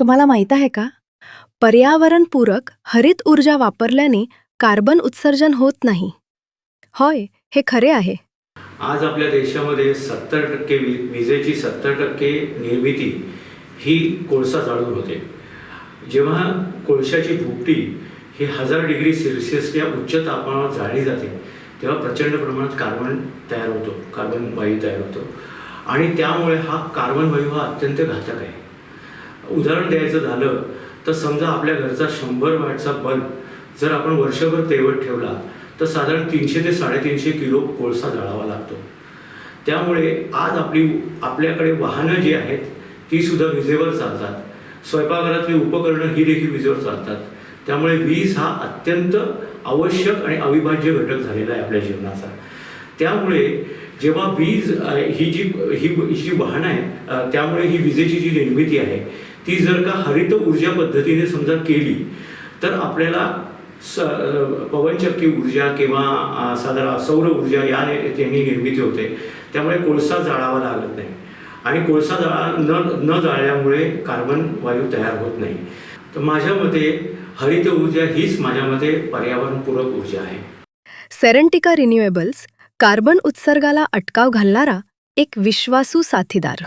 तुम्हाला माहीत आहे का? पर्यावरणपूरक हरित ऊर्जा वापरल्याने कार्बन उत्सर्जन होत नाही. होय, हे खरे आहे. आज आपल्या देशामध्ये 70% विजेची 70% निर्मिती ही कोळसा जाळून होते. जेव्हा कोळशाची भुकटी ही 1000 डिग्री सेल्सिअसच्या उच्च तापमानावर जाळली जाते तेव्हा प्रचंड प्रमाणात कार्बन तयार होतो, कार्बन वायू तयार होतो आणि त्यामुळे हा कार्बन वायू हा अत्यंत घातक आहे. उदाहरण द्यायचं झालं तर समजा आपल्या घरचा 100 वॅटचा बल्ब जर आपण वर्षभर तेवत ठेवला तर साधारण 300 ते 350 किलो कोळसा जाळावा लागतो. त्यामुळे आज आपल्याकडे वाहनं जी आहेत ती सुद्धा विजेवर चालतात. स्वयंपाकघरातली उपकरणं ही देखील विजेवर चालतात. त्यामुळे वीज हा अत्यंत आवश्यक आणि अविभाज्य घटक झालेला आहे आपल्या जीवनाचा. त्यामुळे जेव्हा वीज ही जी वाहनं आहे त्यामुळे ही विजेची जी निर्मिती आहे ती जर का हरित ऊर्जा पद्धतीने समजा केली तर आपल्याला पवनचक्की ऊर्जा किंवा साधारण सौर ऊर्जा यांनी निर्मिती होते. त्यामुळे कोळसा जाळावा लागत नाही आणि कोळसा न जाळल्यामुळे कार्बन वायू तयार होत नाही. तर माझ्या मते हरित ऊर्जा हीच माझ्या मते पर्यावरणपूरक ऊर्जा आहे. सेरेंटिका रिन्युएबल्स कार्बन उत्सर्गाला अटकाव घालणारा एक विश्वासू साथीदार.